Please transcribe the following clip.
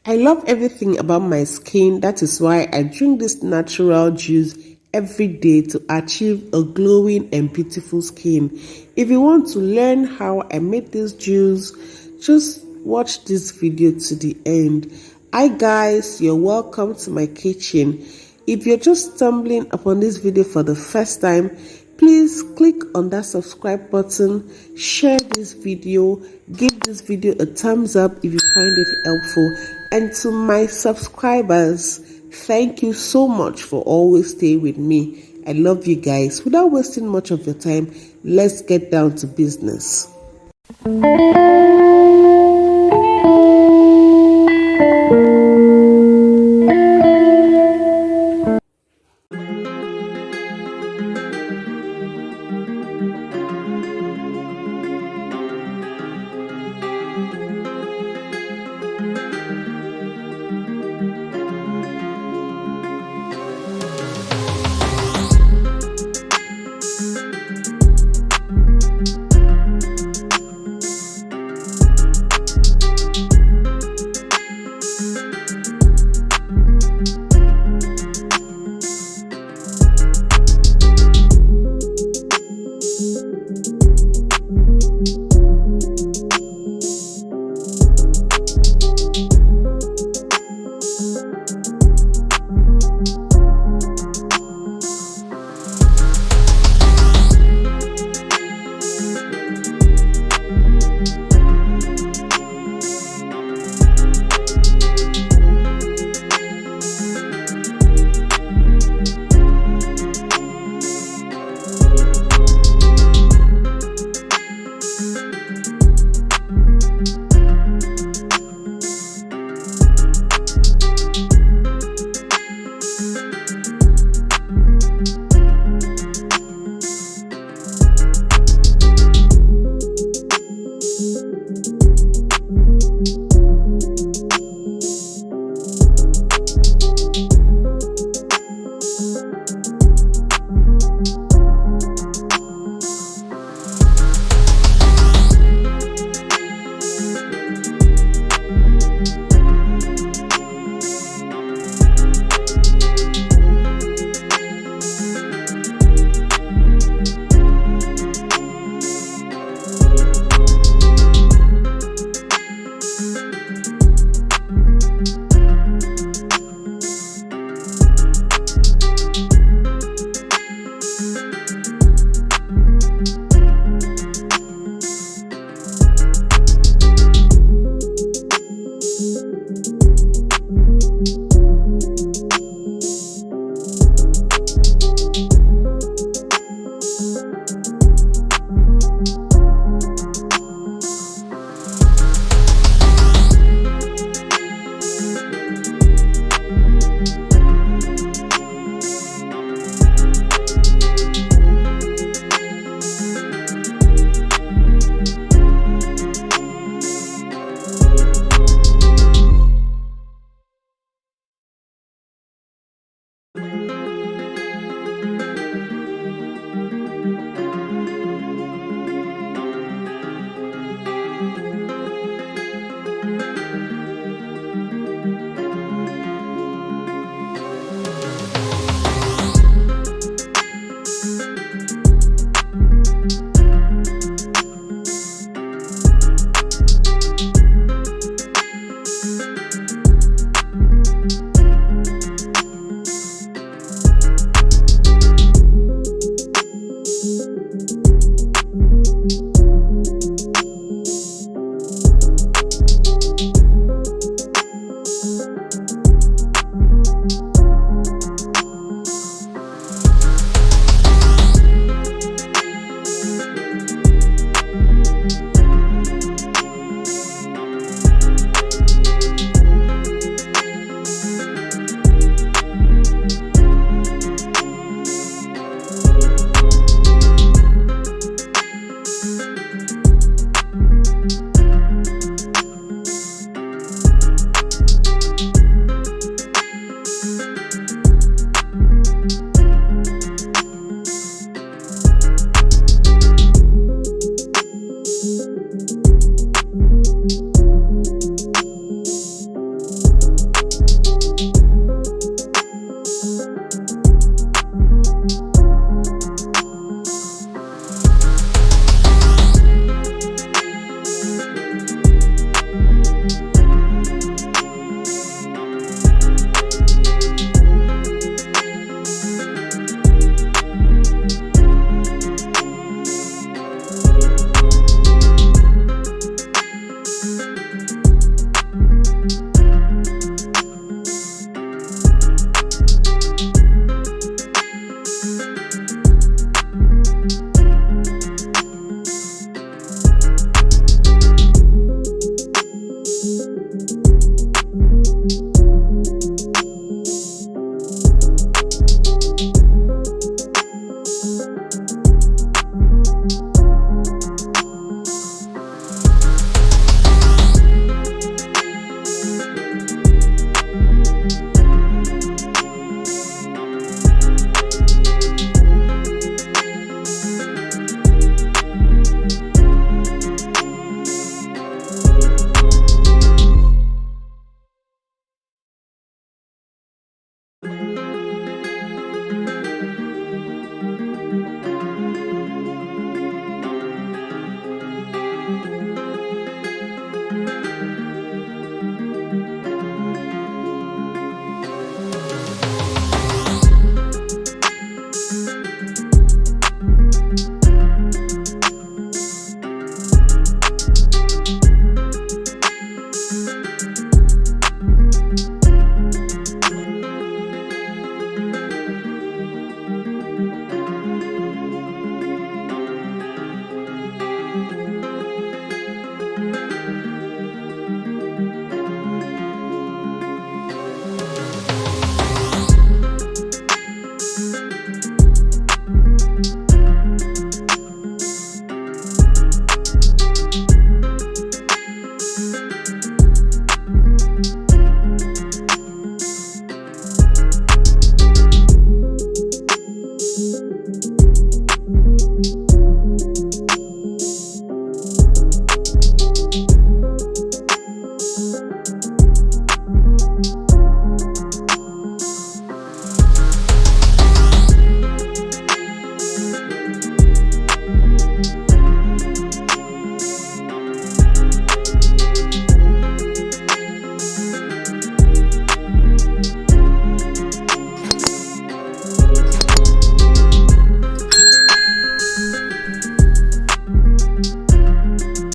I love everything about my skin. That is why I drink this natural juice every day to achieve a glowing and beautiful skin. If you want to learn how I made this juice, just watch this video to the end. Hi guys, you're welcome to my kitchen. If you're just stumbling upon this video for the first time, please click on that subscribe button, share this video, give this video a thumbs up if you find it helpful, and to my subscribers, thank you so much for always staying with me. I love you guys. Without wasting much of your time, let's get down to business.